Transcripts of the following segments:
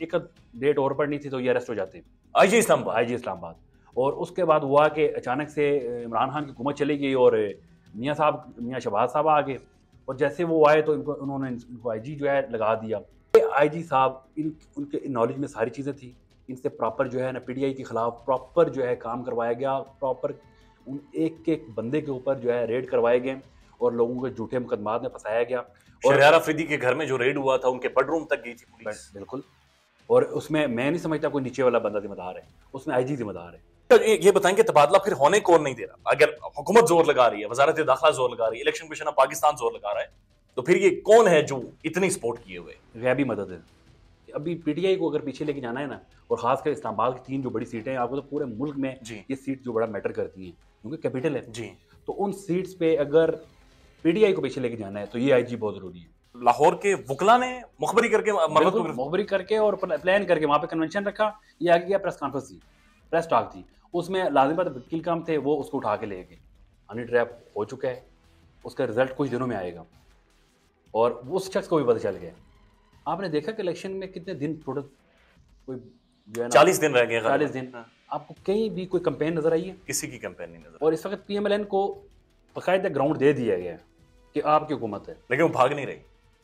एक डेट और पड़नी थी तो ये अरेस्ट हो जाते आईजी इस्लामाबाद। आईजी इस्लामाबाद। और उसके बाद हुआ कि अचानक से इमरान खान की हुकूमत चली गई और मियाँ शहबाज साहब आ गए, और जैसे वो आए तो उन्होंने इनको आईजी जो है लगा दिया। आईजी साहब उनके नॉलेज में सारी चीज़ें थी, इनसे प्रॉपर जो है ना पीटीआई के खिलाफ प्रॉपर जो है काम करवाया गया, प्रॉपर उन एक एक बंदे के ऊपर जो है रेड करवाए गए और लोगों को झूठे मुकदमात में फंसाया गया। और शहरियार अफरीदी के घर में जो रेड हुआ था उनके बेडरूम तक गई थी पुलिस। बिल्कुल। और उसमें मैं नहीं समझता कोई नीचे वाला बंदा जिम्मेदार है, उसमें आईजी जिम्मेदार है। तो ये बताएंगे तबादला फिर होने कौन नहीं दे रहा? अगर हुकूमत जोर लगा रही है, वजारत दाखिला जोर लगा रही है, इलेक्शन कमीशन ऑफ पाकिस्तान जोर लगा रहा है, तो फिर ये कौन है जो इतनी सपोर्ट किए हुए? गैबी मदद है। अभी पीटीआई को अगर पीछे लेके जाना है ना, और खासकर इस्लामाबाद की 3 जो बड़ी सीटें हैं, आपको तो पूरे मुल्क में ये सीट जो बड़ा मैटर करती हैं क्योंकि कैपिटल है जी, तो उन सीट्स पे अगर पीटीआई को पीछे लेके जाना है तो ये आईजी बहुत जरूरी है। लाहौर के वकला ने मुखबरी करके मुखबरी करके और प्लान करके वहां पे कन्वेंशन रखा, ये आगे गया प्रेस कॉन्फ्रेंस थी, प्रेस टॉक थी, उसमें लाजिम बात वकील काम थे, वो उसको उठा के ले गए। हनी ट्रैप हो चुका है, उसका रिजल्ट कुछ दिनों में आएगा और उस शख्स को भी पता चल गया। आपने देखा कि इलेक्शन में कितने दिन थोड़ा कोई जो है 40 दिन रह गए, 40 दिन आपको कहीं भी कोई कैंपेन नजर आई है? किसी की कैंपेन नहीं नजर। और इस वक्त पीएमएलएन को बाकायदा ग्राउंड दे दिया गया है कि आपकी हुकूमत है, लेकिन वो भाग नहीं रही।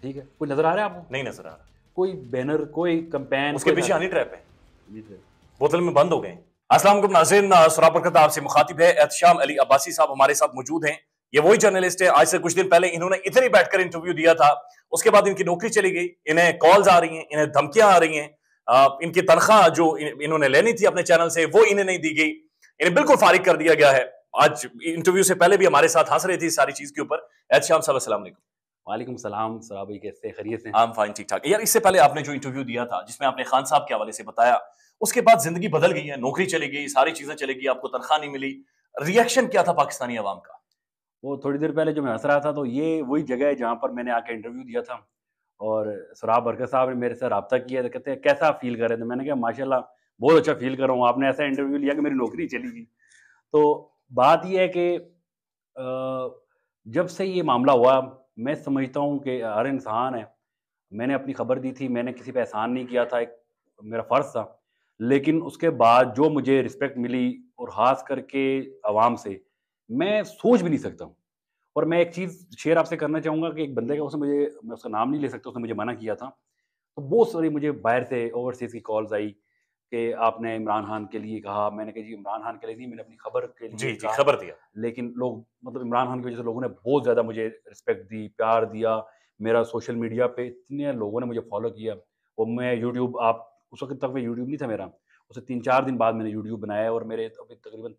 ठीक है, कोई नजर आ रहा है आपको? नहीं नजर आ रहा कोई बैनर, कोई कैंपेन, उसके पीछे हनी ट्रैप है, बोतल में बंद हो गए। अस्सलाम वालेकुम नाज़रीन, सराब बरकत आपसे मुखातिब है। एहतशाम अली अब्बासी साहब हमारे साथ मौजूद हैं। ये वही जर्नलिस्ट है, आज से कुछ दिन पहले इन्होंने इधर ही बैठकर इंटरव्यू दिया था, उसके बाद इनकी नौकरी चली गई, इन्हें कॉल्स आ रही हैं, इन्हें धमकियां आ रही हैं, इनकी तनख्वाह जो इन्होंने लेनी थी अपने चैनल से वो इन्हें नहीं दी गई, इन्हें बिल्कुल फारिग कर दिया गया है। आज इंटरव्यू से पहले भी हमारे साथ हंस रही थी सारी चीज के ऊपर। एहतशाम साहब अस्सलाम वालेकुम। वालेकुम सलाम। सराब भाई कैसे, खैरियत से? I'm fine, ठीक ठाक। यार इससे पहले आपने जो इंटरव्यू दिया था जिसमें आपने खान साहब के हवाले से बताया, उसके बाद जिंदगी बदल गई है, नौकरी चली गई, सारी चीजें चली गई, आपको तनख्वाह नहीं मिली, रिएक्शन क्या था पाकिस्तानी अवाम का? वो थोड़ी देर पहले जो मैं हंस रहा था तो ये वही जगह है जहाँ पर मैंने आके इंटरव्यू दिया था और सराब बरकत साहब ने मेरे से रब्ता किया तो कहते हैं कैसा फील कर रहे थे? मैंने कहा माशाल्लाह बहुत अच्छा फील कर रहा हूँ, आपने ऐसा इंटरव्यू लिया कि मेरी नौकरी चली गई। तो बात यह है कि जब से ये मामला हुआ मैं समझता हूँ कि हर इंसान है, मैंने अपनी खबर दी थी, मैंने किसी पे एहसान नहीं किया था, एक मेरा फ़र्ज़ था, लेकिन उसके बाद जो मुझे रिस्पेक्ट मिली और ख़ास करके आवाम से, मैं सोच भी नहीं सकता हूँ। और मैं एक चीज़ शेयर आपसे करना चाहूँगा कि एक बंदे का उसने मुझे, मैं उसका नाम नहीं ले सकता, उसने मुझे मना किया था। तो बहुत सारी मुझे बाहर से ओवरसीज़ की कॉल्स आई कि आपने इमरान खान के लिए कहा। मैंने कहा जी इमरान खान के लिए नहीं, मैंने अपनी खबर के लिए जी खबर दिया। लेकिन लोग मतलब इमरान खान की वजह से लोगों ने बहुत ज़्यादा मुझे रिस्पेक्ट दी, प्यार दिया। मेरा सोशल मीडिया पे इतने लोगों ने मुझे फॉलो किया और मैं यूट्यूब, आप उस वक्त तक मैं यूट्यूब नहीं था मेरा, उससे 3-4 दिन बाद मैंने यूट्यूब बनाया और मेरे अभी तकरीबन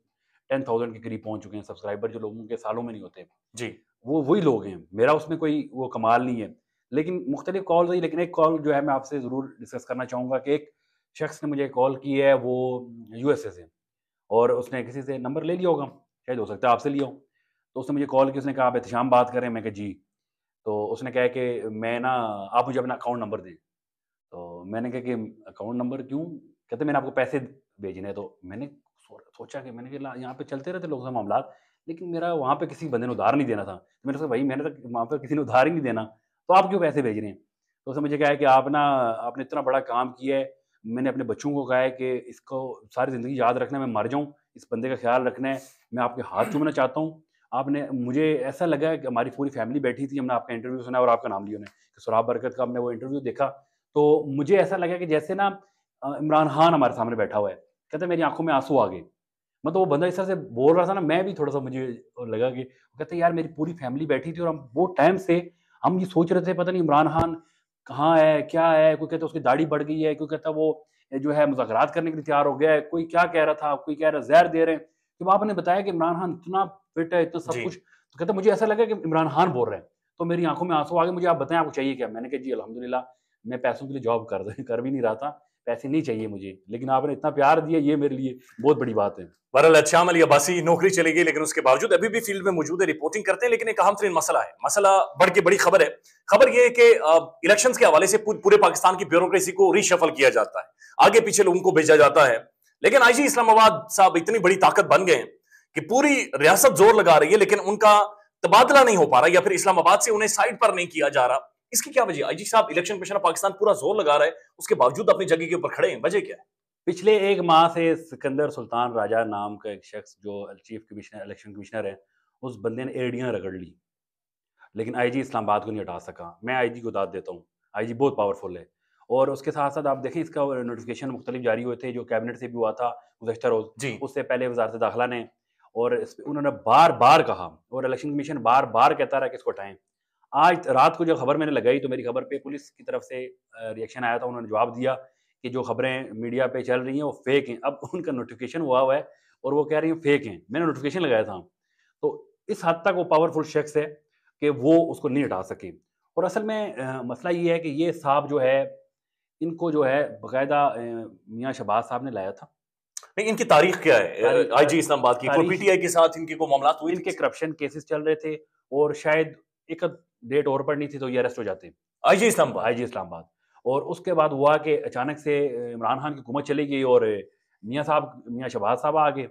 10,000 के करीब पहुँच चुके हैं सब्सक्राइबर, जो लोगों के सालों में नहीं होते। जी। वो वही लोग हैं, मेरा उसमें कोई वो कमाल नहीं है। लेकिन मुख्तलिफ कॉल्स आई, लेकिन एक कॉल जो है मैं आपसे ज़रूर डिस्कस करना चाहूँगा कि एक शख्स ने मुझे कॉल की है, वो यूएसए से, और उसने किसी से नंबर ले लिया होगा, शायद हो सकता है आपसे लिया हो। तो उसने मुझे कॉल की, उसने कहा आप एहतशाम बात कर रहे हैं? मैं कहा जी। तो उसने कहा कि मैं ना, आप मुझे अपना अकाउंट नंबर दें। तो मैंने कहा कि अकाउंट नंबर क्यों? कहते मैंने आपको पैसे भेजने हैं। तो मैंने सोचा कि मैंने कहा यहाँ पे चलते रहते लोगों से मामलात, लेकिन मेरा वहाँ पे किसी बंदे ने उधार नहीं देना था। तो मैंने सोचा भाई मैंने तो वहाँ पे किसी ने उधार ही नहीं देना, तो आप क्यों पैसे भेज रहे हैं? तो उसने मुझे कहा है कि आप ना, आपने इतना बड़ा काम किया है, मैंने अपने बच्चों को कहा है कि इसको सारी ज़िंदगी याद रखना है, मैं मर जाऊँ, इस बंदे का ख्याल रखना है, मैं आपके हाथ चूमना चाहता हूँ। आपने, मुझे ऐसा लगा कि हमारी पूरी फैमिली बैठी थी, हमने आपका इंटरव्यू सुना और आपका नाम लिया उन्हें कि सराब बरकत का, हमने वो इंटरव्यू देखा, तो मुझे ऐसा लगा कि जैसे ना इमरान खान हमारे सामने बैठा हुआ है। कहते मेरी आँखों में आँसू आ गए। मतलब वो बंदा इस तरह से बोल रहा था ना, मैं भी थोड़ा-सा मुझे लगा कि कहते यार मेरी पूरी फैमिली बैठी थी और हम बहुत टाइम से हम ये सोच रहे थे पता नहीं इमरान खान कहाँ है, क्या है? कोई कहता उसकी दाढ़ी बढ़ गई है, कोई कहता वो जो है मुज़ाकरात करने के लिए तैयार हो गया है, कोई क्या कह रहा था, कोई कह रहा ज़हर दे रहे हैं। जब आपने बताया कि इमरान खान इतना फिट है, इतना सब कुछ, तो कहता मुझे ऐसा लगा कि इमरान खान बोल रहे हैं। तो मेरी आँखों में आँसू आ गए, मुझे आप बताएँ आपको चाहिए क्या? मैंने कहा जी अल्हम्दुलिल्लाह, मैं पैसों के लिए जॉब कर भी नहीं रहा था, पैसे नहीं चाहिए मुझे, लेकिन आपने इतना प्यार दिया, ये मेरे लिए बहुत बड़ी बात है। बहरहाल एहतशाम अली अब्बासी नौकरी चली गई, लेकिन उसके बावजूद अभी भी फील्ड में मौजूद है, रिपोर्टिंग करते हैं। लेकिन एक अहम तरीन मसला है, मसला बढ़ के बड़ी खबर है। खबर यह है कि इलेक्शंस के हवाले से पूरे पाकिस्तान की ब्यूरोक्रेसी को रीशफल किया जाता है, आगे पीछे लोगों को भेजा जाता है। लेकिन आईजी इस्लामाबाद साहब इतनी बड़ी ताकत बन गए कि पूरी रियासत जोर लगा रही है, लेकिन उनका तबादला नहीं हो पा रहा, या फिर इस्लामाबाद से उन्हें साइड पर नहीं किया जा रहा। इसकी क्या वजह? आईजी साहब इलेक्शन कमीशन ऑफ पाकिस्तान पूरा जोर लगा रहा है, उसके बावजूद अपनी जगह के ऊपर खड़े हैं, वजह क्या है? पिछले 1 माह से सिकंदर सुल्तान राजा नाम का एक शख्स जो चीफ कमिश्नर इलेक्शन कमिश्नर है, उस बंदे ने एड़ियाँ रगड़ ली। लेकिन आईजी इस्लामाबाद को नहीं हटा सका। मैं आईजी को दाद देता हूँ। आईजी बहुत पावरफुल है। और उसके साथ-साथ आप देखें इसका नोटिफ़िकेशन मुख्तलिफ जारी हुए थे, जो कैबिनेट से भी हुआ था गुज़श्ता रोज़। जी। उससे पहले वज़ारत दाखिला ने और उन्होंने बार-बार कहा और इलेक्शन कमीशन बार-बार कहता रहा कि इसको हटाएँ। आज रात को जो खबर मैंने लगाई तो मेरी खबर पे पुलिस की तरफ से रिएक्शन आया था। उन्होंने जवाब दिया कि जो खबरें मीडिया पे चल रही हैं वो फ़ेक हैं। अब उनका नोटिफ़िकेशन हुआ है और वो कह रही हैं फ़ेक हैं। मैंने नोटिफ़िकेशन लगाया था। तो इस हद तक वो पावरफुल शख्स है कि वो उसको नहीं हटा सके। और असल में मसला ये है कि ये साहब जो है, इनको जो है बाकायदा मियाँ शहबाज साहब ने लाया था। नहीं, इनकी तारीख क्या है? आईजी इस्लामाबाद की कोई तारीख पीटीआई के साथ इनके कोई मामलात हुए थे इनके किसी? करप्शन केसेस चल रहे थे और शायद एक डेट और पड़नी थी तो ये अरेस्ट हो जाते। आईजी इस्लामाबाद। आईजी इस्लामाबाद। और उसके बाद हुआ कि अचानक से इमरान खान की हुकूमत चली गई और मियाँ शहबाज साहब आ गए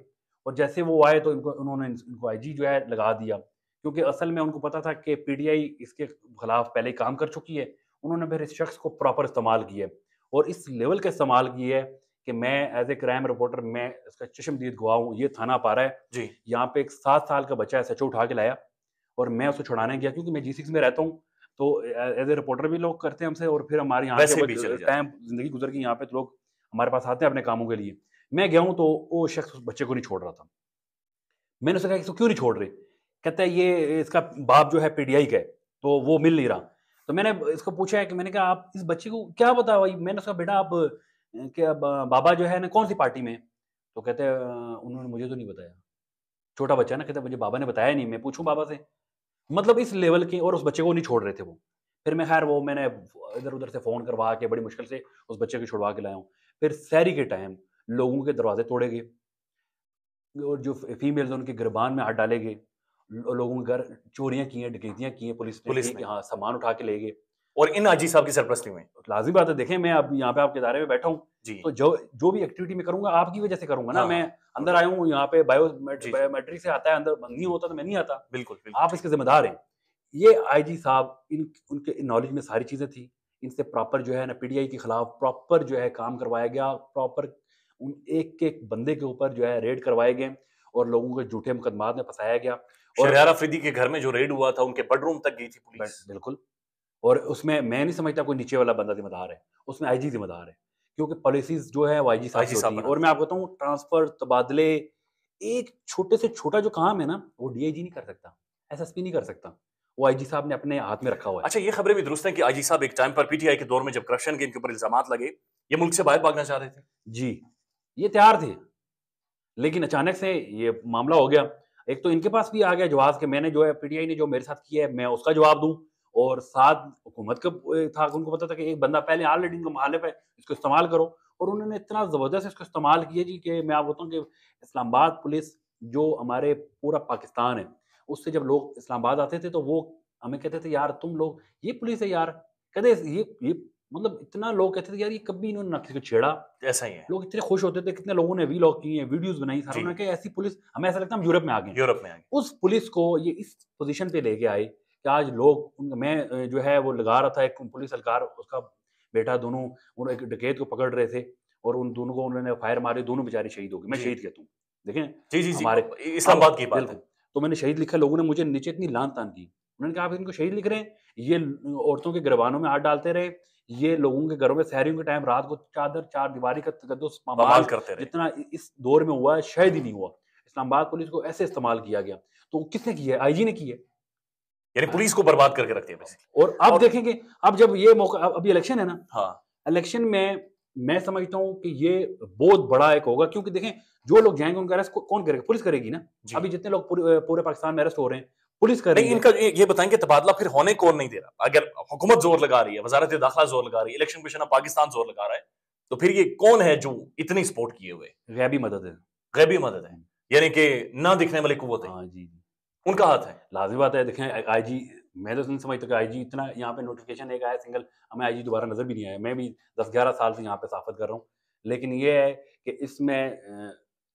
और जैसे वो आए तो उन्होंने इनको आईजी जो है लगा दिया। क्योंकि असल में उनको पता था कि पीटीआई इसके खिलाफ पहले ही काम कर चुकी है। उन्होंने फिर इस शख्स को प्रॉपर इस्तेमाल किया है और इस लेवल का इस्तेमाल किया है कि मैं एज़ ए क्राइम रिपोर्टर मैं इसका चश्मदीद गवाह हूँ। ये थाना पारा है। जी। यहाँ पे एक 7 साल का बच्चा एसएचओ उठा के लाया और मैं उसे छुड़ाने गया क्योंकि मैं जी6 में रहता हूँ। तो एज़ ए रिपोर्टर भी लोग करते हैं हमसे और फिर हमारे यहाँ वैसे के भी चले जाते टाइम ज़िंदगी गुज़र गई यहाँ पे तो लोग हमारे पास आते हैं अपने कामों के लिए। मैं गया हूँ तो वो शख्स उस बच्चे को नहीं छोड़ रहा था। मैंने उससे कहा इसको क्यों नहीं छोड़ रहे? कहता है ये इसका बाप जो है पीटीआई का है, तो वो मिल नहीं रहा। तो मैंने इसको पूछा है कि मैंने कहा आप इस बच्चे को क्या पता भाई? मैंने उसका बेटा आप क्या बाबा जो है ना कौन-सी पार्टी में है? तो कहते हैं उन्होंने मुझे तो नहीं बताया। छोटा बच्चा है ना कहता है मुझे बाबा ने बताया नहीं, मैं पूछूँ बाबा से? मतलब इस लेवल के और उस बच्चे को नहीं छोड़ रहे थे वो। फिर मैं खैर वो मैंने इधर-उधर से फ़ोन करवा के बड़ी मुश्किल से उस बच्चे को छुड़वा के लाया हूँ। फिर सहरी के टाइम लोगों के दरवाज़े तोड़े गए और जो फीमेल्स हैं उनके गिरबान में हाथ डाले गए। लोगों के घर चोरियाँ की हैं, डकैतियाँ की हैं पुलिस ने, पुलिस एक ने। हाँ, सामान उठा के ले गए। और इन आईजी साहब की सरपरस्ती में। लाज़िम बात है देखें मैं अब यहाँ पे आपके इदारे में बैठा हूँ, जी। तो जो जो भी एक्टिविटी मैं करूँगा आपकी वज़ह से करूँगा ना। हाँ, मैं हाँ। अंदर आया हूँ यहाँ पे जी, जी। बायोमेट्रिक से आता है अंदर, नहीं होता तो मैं नहीं आता। बिल्कुल, बिल्कुल। आप इसके ज़िम्मेदार हैं। ये आईजी साहब उनके नॉलेज में सारी चीज़ें थी। इनसे प्रॉपर जो है ना पीटीआई के खिलाफ प्रॉपर जो है काम करवाया गया। प्रॉपर उन एक-एक बंदे के ऊपर जो है रेड करवाए गए और लोगों को झूठे मुकदमात में फँसाया गया। और शहरयार अफरीदी के घर में जो रेड हुआ था, उनके बेडरूम तक गई थी पुलिस। बिल्कुल। और उसमें मैं नहीं समझता कोई नीचे वाला बंदा ज़िम्मेदार है, उसमें आईजी ज़िम्मेदार है। क्योंकि पॉलिसीज़ जो है वो आईजी साहब आईजी की साहब होती हैं और बनाते मैं हैं। आपको बताऊँ ट्रांसफ़र, तबादले, एक छोटे से छोटा जो काम है ना, वो डीआईजी नहीं कर सकता, एसएसपी नहीं कर सकता। वो आईजी साहब ने अपने हाथ में रखा हुआ है। अच्छा, ये खबरें भी दुरुस्त हैं कि आईजी साहब एक टाइम पर पीटीआई के दौर में जब करप्शन के इनके ऊपर इल्ज़ामात लगे, ये मुल्क से बाहर भागना चाह रहे थे। जी, ये तैयार थे, लेकिन अचानक से ये मामला हो गया। एक तो इनके पास भी आ गया जवाब कि मैंने जो है पीटीआई ने जो मेरे साथ किया है, मैं उसका जवाब दूँ और साथ हुकूमत का था उनको पता था कि एक बंदा पहले ऑलरेडी इनको मुखालिफ है, इसको इस्तेमाल करो और उन्होंने इतना ज़बरदस्त इसको इस्तेमाल किया जी कि मैं आपको बताऊँ कि इस्लामाबाद पुलिस जो हमारे पूरा पाकिस्तान है, उससे जब लोग इस्लामाबाद आते थे तो वो हमें कहते थे, "यार तुम लोग ये पुलिस है यार।" कहते ये मतलब इतना लोग कहते थे, "यार ये कभी इन्होंने ना किसी को छेड़ा।" ऐसा ही है। लोग इतने खुश होते थे, कितने लोगों ने वीलॉग किए, वीडियोज़ बनाई, सारा जी। उन्होंने कहा ऐसी पुलिस हमें ऐसा लगता है हम यूरोप में आ गए हैं। यूरोप में आ गए। उस पुलिस को ये इस पोज़ीशन पे लेके आए कि आज लोग मैं जो है वो लगा रहा था एक पुलिस एहलकार उसका बेटा दोनों उन एक डकैत को पकड़ रहे थे और उन दोनों को उन्होंने फायर मारे, दोनों बेचारे शहीद हो गए। मैं जी। शहीद कहता हूँ। देखें जी, जी, जी। हमारे इस्लामाबाद अब की बात है। बिल्कुल, तो मैंने शहीद लिखा, लोगों ने मुझे नीचे इतनी लान-तान की। उन्होंने कहा आप इनको शहीद लिख रहे हैं, ये औरतों के गिरबानों में हाथ डालते रहे, ये लोगों के घरों में सहरियों के टाइम रात को चादर, चारदीवारी का तकद्दुस पामाल पामाल करते रहे। जितना इस दौर में हुआ है शायद ही नहीं हुआ। इस्लामाबाद पुलिस को ऐसे इस्तेमाल किया गया। तो किसने की है? आईजी ने की है। यानी पुलिस को बर्बाद करके रख दिया बेसिकली। और अब और देखेंगे, अब जब ये मौका अभी इलेक्शन है ना, हाँ। इलेक्शन में मैं समझता हूँ कि ये बहुत बड़ा एक होगा क्योंकि देखें जो लोग जाएँगे उनका अरेस्ट कौन करेगा? पुलिस करेगी ना। जी। अभी जितने लोग पूरे पाकिस्तान में अरेस्ट हो रहे हैं, पुलिस कर नहीं, रही है। इनका ये बताएं कि तबादला फिर होने कौन नहीं दे रहा? अगर हुकूमत जोर लगा रही है, वज़ारत दाखिला जोर लगा रही है, इलेक्शन कमीशन ऑफ पाकिस्तान जोर लगा रहा है, तो फिर ये कौन है जो इतनी सपोर्ट किए हुए? गैबी मदद है। गैबी मदद है। यानी कि ना दिखने वाली कुव्वतें, हाँ जी, जी। उनका हाथ है। लाज़िमी बात है देखें आईजी मैं तो नहीं समझता कि आईजी इतना यहाँ पे नोटिफ़िकेशन एक आया सिंगल, हमें आईजी दोबारा नज़र भी नहीं आया। मैं भी 10-11 साल से यहाँ पे सहाफ़त कर रहा हूँ। लेकिन ये है कि इसमें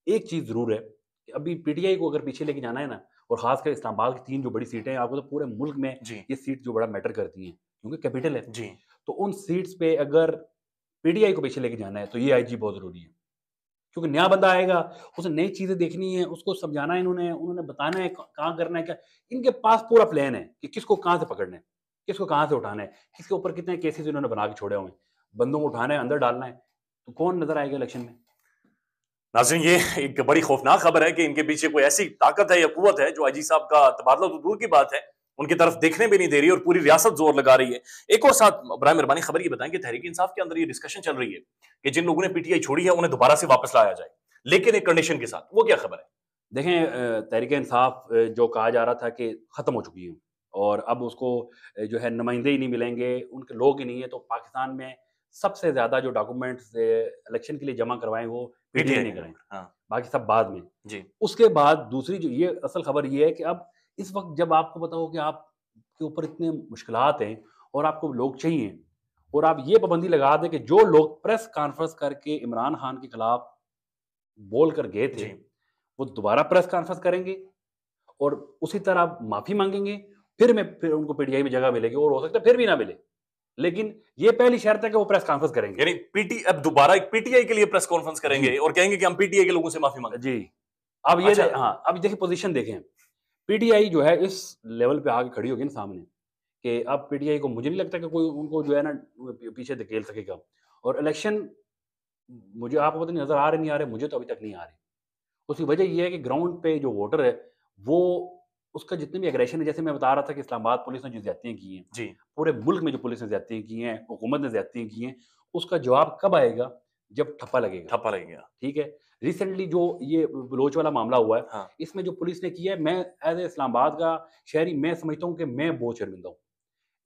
एक चीज़ ज़रूर है कि अभी पीटीआई को अगर पीछे लेके जाना है ना और ख़ासकर इस्लामाबाद की 3 जो बड़ी सीटें हैं, आपको तो पूरे मुल्क में जी। ये सीट जो बड़ा मैटर करती हैं। क्योंकि कैपिटल है। जी। तो उन सीट्स पे अगर पीटीआई को पीछे लेके जाना है तो ये आईजी बहुत ज़रूरी है। क्योंकि नया बंदा आएगा, उसे नई चीज़ें देखनी है, उसको समझाना है उन्होंने बताना है कहाँ करना है क्या। इनके पास पूरा प्लान है कि किसको कहाँ से पकड़ना है, किसको कहाँ से उठाना है, किसके ऊपर कितने केसेज़ इन्होंने बना के छोड़े हुए हैं। बंदों को उठाना है, अंदर डालना है, तो कौन नज़र आएगा इलेक्शन में? नाज़रीन, ये एक बड़ी खौफनाक खबर है कि इनके पीछे कोई ऐसी ताकत है या कुव्वत है जो आईजी साहब का तबादला तो दूर की बात है, उनकी तरफ देखने भी नहीं दे रही और पूरी रियासत जोर लगा रही है। एक और साथ बराए मेहरबानी खबर ये बताएं कि तहरीक इंसाफ के अंदर ये डिस्कशन चल रही है कि जिन लोगों ने पीटीआई छोड़ी है उन्हें दोबारा से वापस लाया जाए, लेकिन एक कंडीशन के साथ। वो क्या खबर है? देखें तहरीक इंसाफ जो कहा जा रहा था कि ख़त्म हो चुकी है और अब उसको जो है नुमाइंदे ही नहीं मिलेंगे, उनके लोग ही नहीं है, तो पाकिस्तान में सबसे ज़्यादा जो डॉक्यूमेंट्स इलेक्शन के लिए जमा करवाएँ वो पीटीआई पीटीआई ने ने। कराएँ, हाँ। बाकी सब बाद में। जी। उसके बाद दूसरी जो ये असल खबर ये है कि अब इस वक़्त जब आपको पता हो कि आपके ऊपर इतने मुश्किलात हैं और आपको लोग चाहिए और आप ये पाबंदी लगा दें कि जो लोग प्रेस कॉन्फ्रेंस करके इमरान खान के खिलाफ बोल कर गए थे, जी। वो दोबारा प्रेस कॉन्फ्रेंस करेंगे और उसी तरह माफ़ी माँगेंगे, फिर उनको पीटीआई में जगह मिलेगी और हो सकता है फिर भी ना मिले। लेकिन ये पहली शर्त है कि वो प्रेस कॉन्फ्रेंस करेंगे। यानी पीटी अब दोबारा एक पीटीआई के लिए प्रेस कॉन्फ्रेंस जी, करेंगे और कहेंगे कि हम पीटीआई के लोगों से माफी मांगते जी। हैं। अब ये अच्छा। हाँ, अब देखिए पोज़ीशन देखें। पीटीआई जो है इस लेवल पे आके खड़ी होगी ना सामने, कि अब पीटीआई को मुझे नहीं लगता कि कोई उनको जो है ना पीछे धकेल सकेगा और इलेक्शन मुझे आपको पता नहीं नज़र आ रहे नहीं आ रहे, मुझे तो अभी तक नहीं आ रहे। उसकी वजह ये है कि ग्राउंड पे जो वोटर है, वो उसका जितने भी एग्रेशन है, जैसे मैं बता रहा था कि इस्लामाबाद पुलिस ने जो ज़्यादतियाँ की हैं, जी। पूरे मुल्क में जो पुलिस ने ज़्यादतियाँ की हैं, हुकूमत ने ज़्यादतियाँ की हैं, उसका जवाब कब आएगा? जब ठप्पा लगेगा, ठप्पा लग गया। ठीक है? रिसेंटली जो ये बलोच वाला मामला हुआ है, हाँ। इसमें जो पुलिस ने किया है, मैं एज़ ए इस्लामाबाद का शहरी मैं समझता हूँ कि मैं बहुत शर्मिंदा हूँ।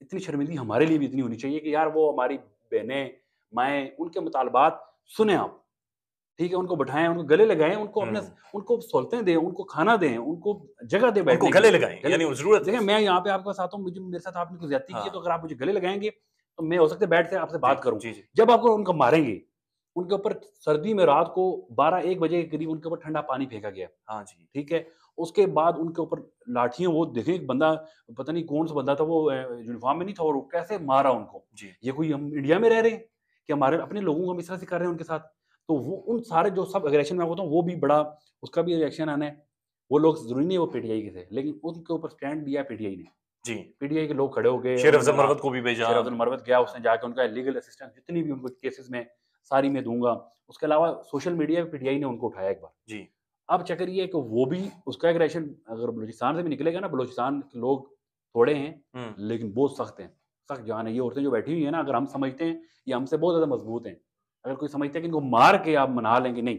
इतनी शर्मिंदगी हमारे लिए भी इतनी होनी चाहिए कि यार वो हमारी बहनें, माएँ, उनके मुतालबात सुनें आप। ठीक है, उनको बिठाएँ, उनको गले लगाएँ, उनको अपने हम्म। उनको सहूलतें दें, उनको खाना दें, उनको जगह दें उनको बैठने की। गले लगाएं, गले यानी वो जरूरत है देखिए, उसकी। मैं यहाँ पे आपके पास आता हूँ, मुझे मेरे साथ आपने कोई ज़्यादती की है, तो हाँ। अगर आप मुझे गले लगाएँगे, तो मैं हो सकता है बैठ के आपसे जी बात करूँ। जी जी। जब आपको उनको मारेंगे, उनके ऊपर सर्दी में रात को 12-1 बजे के करीब उनके ऊपर ठंडा पानी फेंका गया, हाँ जी। ठीक है? उसके बाद उनके ऊपर लाठियाँ वो देखें एक बंदा पता नहीं कौन-सा बंदा था वो यूनिफ़ॉर्म में नहीं था और वो कैसे मारा उनको। जी। ये कोई हम इंडिया में रह रहे हैं कि हमारे अपने लोगों को हम इस तरह से कर रहे हैं उनके साथ? तो वो उन सारे जो सब एग्रेशन मैं बताऊँ वो भी बड़ा उसका भी रिएक्शन आना है। वो लोग ज़रूरी नहीं है वो पीटीआई के थे, लेकिन उनके ऊपर स्टैंड लिया पीटीआई ने। जी। पीटीआई के लोग खड़े हो गए, शेर उन्होंने अफजल मरवत को भी भेजा। शेर अब्दुल मरवत गया, हाँ। उसने जाके उनका लीगल असिस्टेंस जितनी भी उनको केसेज़ में सारी मैं दूँगा। उसके अलावा सोशल मीडिया पे पीटीआई ने उनको उठाया एक बार। जी। अब चक्कर ये है कि वो भी उसका एग्रेशन अगर बलूचिस्तान से भी निकलेगा ना, बलूचिस्तान के लोग थोड़े हैं, हम्म। लेकिन बहुत सख्त हैं, सख्त जान है। ये औरतें जो बैठी हुई हैं ना, अगर हम समझते हैं ये हमसे बहुत ज़्यादा मज़बूत हैं। अगर कोई समझता है कि इनको मार के आप मना लेंगे, नहीं,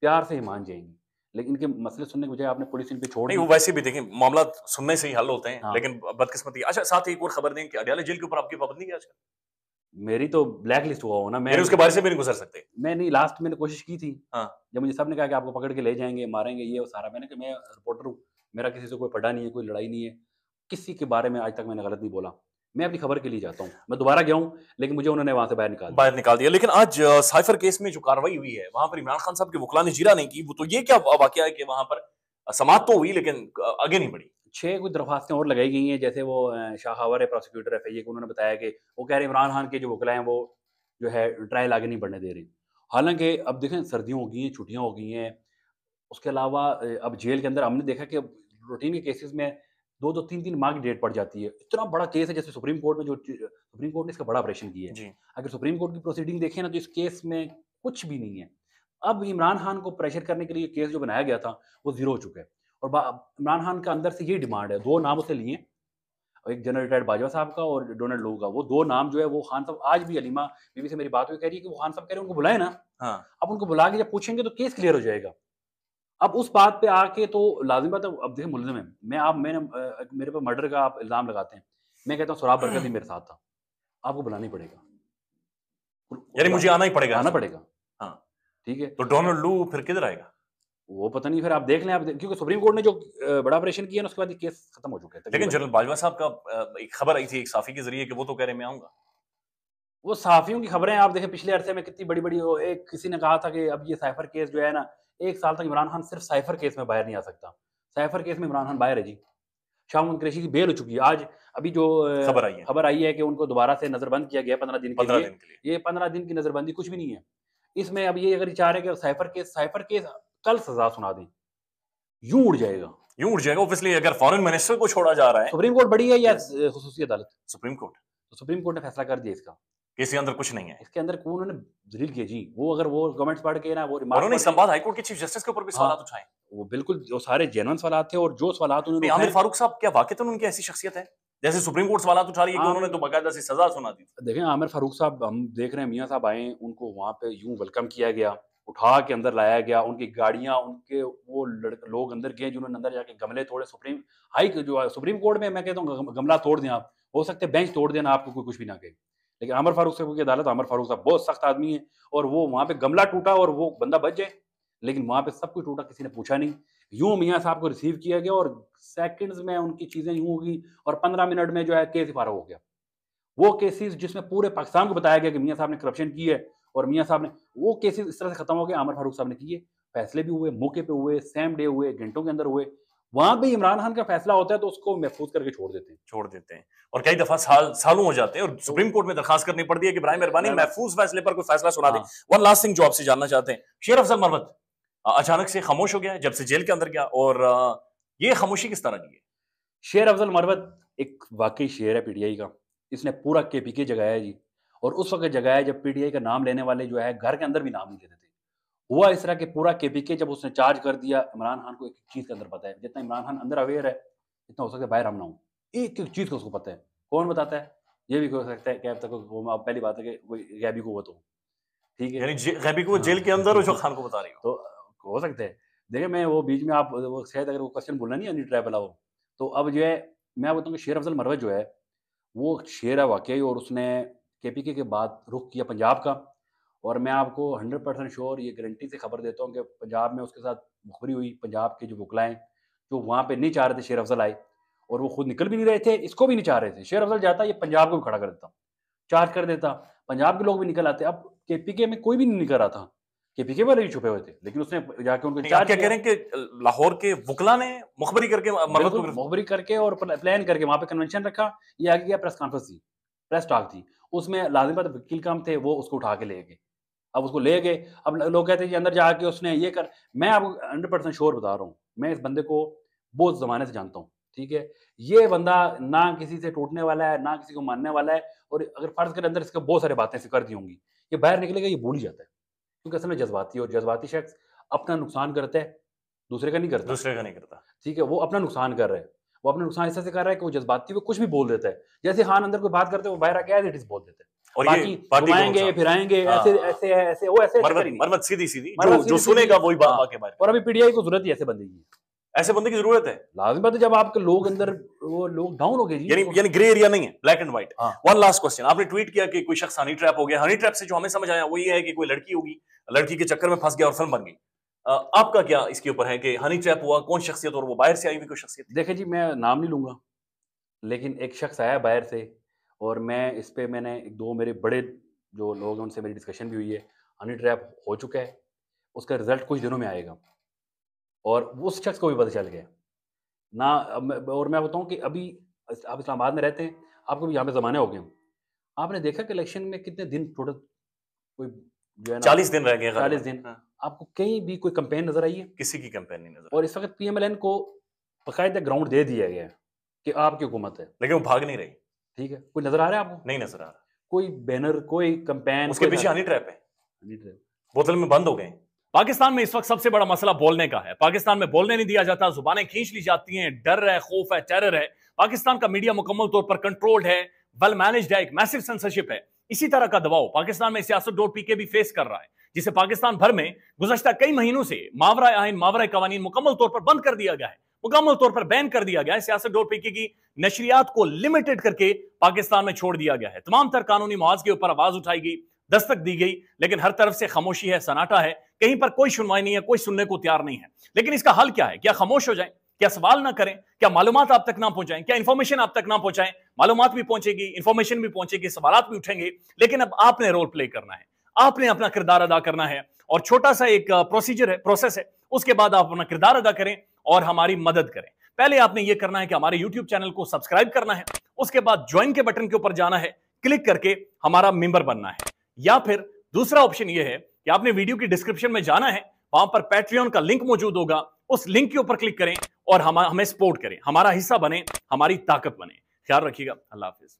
प्यार से ही मान जाएँगी। लेकिन इनके मसले सुनने के बजाय आपने पुलिस इन पे छोड़ नहीं, वो दी। वैसे भी देखिए मामला सुनने से ही हल होते हैं, हाँ, लेकिन बदकिस्मती। अच्छा, साथ ही एक और खबर दें कि अडयाला जेल के ऊपर आपकी पाबंदी है आजकल? मेरी तो ब्लैक लिस्ट हुआ हो ना, यानी उसके बाहर से भी नहीं गुजर सकते? मैं नहीं लास्ट मैंने कोशिश की थी। हाँ। जब मुझे सबने कहा कि आपको पकड़ के ले जाएँगे, मारेंगे, ये वो सारा, मैंने कहा मैं रिपोर्टर हूँ, मेरा किसी से कोई पड़ा नहीं है, कोई लड़ाई नहीं है, किसी के बारे में आज तक मैंने गलत नहीं बोला। मैं अपनी खबर के लिए जाता हूँ। मैं दोबारा गया हूँ, लेकिन मुझे उन्होंने वहाँ से बाहर निकाल दिया। बाहर निकाल दिया। लेकिन आज साइफर केस में जो कार्रवाई हुई है, वहां पर इमरान खान साहब के वकला ने जीरा नहीं की। वो तो ये क्या वाकया है कि वहां पर समाअत तो हुई लेकिन आगे नहीं बढ़ी? 6 कुछ दरख्वास्तें और लगाई गई हैं, जैसे वो शाह खबर है प्रोसिक्यूटर एफआईए को, उन्होंने बताया कि वो कह रहे हैं इमरान खान के जो वकला हैं वो जो है ट्रायल आगे नहीं बढ़ने दे रहे। हालाँकि अब देखें सर्दियाँ हो गई हैं, छुट्टियाँ हो गई हैं, उसके अलावा अब जेल के अंदर हमने देखा कि अब रूटीन के केसेज़ में 2-2 3-3 माह की डेट पड़ जाती है। इतना बड़ा केस है जैसे सुप्रीम कोर्ट में जो सुप्रीम कोर्ट ने इसका बड़ा ऑपरेशन किया है। जी। अगर सुप्रीम कोर्ट की प्रोसीडिंग देखें ना तो इस केस में कुछ भी नहीं है। अब इमरान खान को प्रेशर करने के लिए केस जो बनाया गया था वो ज़ीरो हो चुका है और बा इमरान खान का अंदर से यही डिमांड है, 2 नाम उसने लिए हैं, एक जनरल रिटायर्ड बाजवा साहब का और डोनाल्ड लोऊ का। वो 2 नाम जो है वो खान साहब आज भी हलीमा बीवी से मेरी बात हुई, कह रही है कि वो खान साहब कह रहे हैं उनको बुलाएँ ना। हाँ। अब उनको बुला के जब पूछेंगे तो केस क्लियर हो जाएगा। अब उस बात पे आके तो लाज़िम बात है, अब देखिए मुल्ज़िम है। मेरे पे मर्डर का आप इल्ज़ाम लगाते हैं। मैं कहता हूँ सोराब बरकत ही मेरे साथ था। आपको बुलाना ही पड़ेगा। यानी मुझे आना ही पड़ेगा आना यहाँ से। पड़ेगा, हाँ। ठीक है? तो डोनाल्ड लू फिर किधर आएगा? वो पता नहीं फिर आप देख लें, क्योंकि सुप्रीम कोर्ट ने जो बड़ा ऑपरेशन किया ना उसके बाद ये केस खत्म हो चुका है लेकिन तकरीबन। जनरल बाजवा साहब का एक खबर आई थी एक साफी के जरिए कि वो तो कह रहे मैं आऊंगा। वो सहाफ़ियों की खबरें आप देखें पिछले अरसे में कितनी बड़ी-बड़ी, वो एक किसी ने कहा था कि अब ये साइफ़र केस जो है ना, 1 साल तक इमरान खान सिर्फ़ साइफ़र केस में बाहर नहीं आ सकता। साइफ़र केस में इमरान खान बाहर है जी। शाह कुरैशी की बेल हो चुकी है। आज अभी जो खबर आई है कि उनको दोबारा से नजरबंद किया गया 15 दिन के लिए। ये 15 दिन की नजरबंदी कुछ भी नहीं है। इसमें अब ये अगर चाह रहे कि साइफर केस कल सजा सुना दें, यूं उड़ जाएगा। ऑब्वियसली अगर फॉरेन मिनिस्टर को छोड़ा जा रहा है, सुप्रीम कोर्ट बड़ी है या खुसूसी अदालत? Supreme court. तो सुप्रीम कोर्ट ने फैसला कर दिया इसका, इसके अंदर कुछ नहीं है। इसके अंदर उन्होंने दलील की जी, वो अगर वो कमेंट्स पढ़ के ना वो उन्होंने संवाद हाईकोर्ट के चीफ जस्टिस के ऊपर भी सवाल उठाए। वो बिल्कुल जो सारे जेन्युइन सवाल थे, और जो सवाल उन्होंने आमिर फारूक साहब क्या वाकई उनकी ऐसी शख्सियत है जैसे सुप्रीम कोर्ट सवाल उठा रही है कि उन्होंने तो बाकायदा से सजा सुना दी? देखें आमिर फारूक साहब, हम देख रहे हैं मियां साहब आए, उनको वहां पे यूं वेलकम किया गया, उठा के अंदर लाया गया, उनकी गाड़ियां, उनके वो लोग अंदर गए जिन्होंने अंदर जाके गमले तोड़े। सुप्रीम कोर्ट में मैं कहता हूँ गमला तोड़ दें आप, हो सकते हैं बेंच तोड़ देना, आपको कोई कुछ भी ना कहे, लेकिन आमिर फारूक साहब की अदालत, आमिर फारूक साहब बहुत सख्त आदमी है, और वो वहां पे गमला टूटा और वो बंदा बच जाए, लेकिन वहां पे सब कुछ टूटा, किसी ने पूछा नहीं। यूं मियां साहब को रिसीव किया गया और सेकंड्स में उनकी चीजें यूं होगी, और 15 मिनट में जो है केस ही फारा हो गया। वो केसेस जिसमें पूरे पाकिस्तान को बताया गया कि मियां साहब ने करप्शन की है, और मियां साहब ने, वो केसेस इस तरह से खत्म हो गए, आमिर फारूक साहब ने किए, फैसले भी हुए, मौके पे हुए, सेम डे हुए, घंटों के अंदर हुए। वहां पे इमरान खान का फैसला होता है तो उसको महफूज करके छोड़ देते हैं, और कई दफा सालों हो जाते हैं, और सुप्रीम कोर्ट में दरखास्त करनी पड़ती है कि बराए मेहरबानी महफूज फैसले पर कोई फैसला सुना दे। वन लास्ट थिंग जो आपसे जानना चाहते हैं, शेर अफजल मरवत अचानक से खामोश हो गया जब से जेल के अंदर गया, और ये खामोशी किस तरह की है? शेर अफजल मरवत एक वाकई शेर है पीटीआई का, इसने पूरा केपीके जगाया जी, और उस वक्त जगाया जब पीटीआई का नाम लेने वाले जो है घर के अंदर भी नाम नहीं लेते थे। हुआ इस तरह के पूरा केपीके जब उसने चार्ज कर दिया, इमरान खान को एक चीज के अंदर पता है, जितना इमरान खान अंदर अवेयर है इतना हो सकता है बाहर हम ना हो, एक एक चीज को उसको पता है। कौन बताता है? ये भी हो सकता है कि अब तक पहली बात है कि कोई गैबी को वो तो ठीक है, यानी गैबी को जेल के अंदर जो खान को बता रही हो, तो हो सकता है। देखिए मैं वो बीच में आप वो शायद अगर वो क्वेश्चन बोलना नहीं है ट्रैवल हो, तो अब जो है मैं बताऊँ कि शेर अफजल मरवत जो है वो शेर है वाकई, और उसने केपीके के बाद रुख किया पंजाब का, और मैं आपको 100% श्योर ये गारंटी से खबर देता हूँ कि पंजाब में उसके साथ मुखबरी हुई, पंजाब के जो वकला हैं जो वहाँ पे नहीं चाह रहे थे शेर अफजल आए, और वो खुद निकल भी नहीं रहे थे, इसको भी नहीं चाह रहे थे। शेर अफजल जाता ये पंजाब को भी खड़ा कर देता, चार्ज कर देता, पंजाब के लोग भी निकल आते। अब केपीके में कोई भी नहीं निकल रहा था, केपीके वाले भी छुपे हुए थे, लेकिन उसने जाके उनको चार्ज क्या कह रहे हैं कि लाहौर के वकला ने मुखबरी करके मुखबरी करके और प्लान करके वहां पे कन्वेंशन रखा, ये आगे गया प्रेस कॉन्फ्रेंस थी, प्रेस टॉक थी, उसमें लाजिम बात वकील काम थे, वो उसको उठा के ले गए। अब उसको ले गए, अब लोग कहते हैं कि अंदर जाके उसने ये कर, मैं आपको 100% श्योर बता रहा हूँ, मैं इस बंदे को बहुत जमाने से जानता हूँ, ठीक है, ये बंदा ना किसी से टूटने वाला है, ना किसी को मानने वाला है, और अगर फर्ज कर अंदर इसके बहुत सारी बातें कर दी होंगी, ये बाहर निकलेगा ये भूल ही जाता है, क्योंकि असल में जज्बाती, और जज्बाती शख्स अपना नुकसान करता है, दूसरे का नहीं करता, ठीक है, वो अपना नुकसान कर रहा है, वो अपना नुकसान इस तरह से कर रहा है कि वो जज्बाती, वो कुछ भी बोल देता है, जैसे खान अंदर कोई बात करते हैं वो बाहर आके एज इट इज बोल देते हैं, और बाकी घुमाएंगे फिराएंगे, ऐसे ऐसे ऐसे वो ऐसे मरवत सीधी जो सुनेगा वही बात के बारे में। और अभी पीटीआई को जरूरत ही ऐसे बंदे की, ऐसे बंदे की जरूरत है, लाजिम बात है, जब आपके लोग अंदर वो लोग डाउन हो गए जी, यानी ग्रे एरिया नहीं है, black and white. One last question, आपने ट्वीट किया कि कोई शख्स हनी ट्रैप हो गया, हनी ट्रैप से जो हमें समझ आया वो ये है कि कोई लड़की होगी, लड़की के चक्कर में फंस गया और फिल्म बन गई। आपका क्या इसके ऊपर है कि हनी ट्रैप हुआ, कौन शख्सियत, और वो बाहर से आई हुई कोई शख्सियत? देखिए जी, मैं नाम नहीं लूंगा, लेकिन एक शख्स आया बाहर से, और मैं इस पे मैंने एक दो मेरे बड़े जो लोग हैं उनसे मेरी डिस्कशन भी हुई है, हनी ट्रैप हो चुका है, उसका रिजल्ट कुछ दिनों में आएगा, और उस शख्स को भी पता चल गया ना। और मैं बताऊं कि अभी आप इस्लामाबाद में रहते हैं, आपको भी यहाँ पे ज़माने हो गए, आपने देखा कि इलेक्शन में कितने दिन टोटल, कोई जो है ना 40 दिन रह गए, 40 दिन, आपको कहीं भी कोई कैंपेन नजर आई है? किसी की कैंपेन नहीं नजर। और इस वक्त पीएमएलएन को बाकायदा ग्राउंड दे दिया गया है कि आपकी हुकूमत है, लेकिन वो भाग नहीं रही, ठीक है, कोई नजर आ रहा है आपको? नहीं नजर आ रहा, कोई बैनर, कोई कैंपेन, उसके पीछे हनी ट्रैप है, हनी ट्रैप बोतल में बंद हो गए। पाकिस्तान में इस वक्त सबसे बड़ा मसला बोलने का है, पाकिस्तान में बोलने नहीं दिया जाता, जुबानें खींच ली जाती हैं, डर है, खौफ है, टेरर है, पाकिस्तान का मीडिया मुकम्मल तौर पर कंट्रोल्ड है, वेल मैनेज्ड है, एक मैसिव सेंसरशिप है। इसी तरह का दबाव पाकिस्तान में सियासत.pk भी फेस कर रहा है, जिसे पाकिस्तान भर में गुज़श्ता कई महीनों से मावरा आइन, मावरा कवानीन मुकम्मल तौर पर बंद कर दिया गया है, मुकम्मल तौर पर बैन कर दिया गया है। सियासत.pk की नशरियात को लिमिटेड करके पाकिस्तान में छोड़ दिया गया है। तमाम तर कानूनी मुआवजे के ऊपर आवाज उठाई गई, दस्तक दी गई, लेकिन हर तरफ से खामोशी है, सन्नाटा है, कहीं पर कोई सुनवाई नहीं है, कोई सुनने को तैयार नहीं है। लेकिन इसका हल क्या है? क्या खामोश हो जाए? क्या सवाल ना करें? क्या मालूमात आप तक ना पहुंचाएं? क्या इंफॉर्मेशन आप तक ना पहुंचाएं? मालूमात भी पहुंचेगी, इंफॉर्मेशन भी पहुंचेगी, सवालात भी उठेंगे, लेकिन अब आपने रोल प्ले करना है, आपने अपना किरदार अदा करना है, और छोटा सा एक प्रोसीजर है, प्रोसेस है, उसके बाद आप अपना किरदार अदा करें और हमारी मदद करें। पहले आपने यह करना है कि हमारे YouTube चैनल को सब्सक्राइब करना है, उसके बाद ज्वाइन के बटन के ऊपर जाना है, क्लिक करके हमारा मेंबर बनना है। या फिर दूसरा ऑप्शन यह है कि आपने वीडियो की डिस्क्रिप्शन में जाना है, वहां पर पैट्रियन का लिंक मौजूद होगा, उस लिंक के ऊपर क्लिक करें और हमें सपोर्ट करें, हमारा हिस्सा बने, हमारी ताकत बने। ख्याल रखिएगा। अल्लाह हाफिज।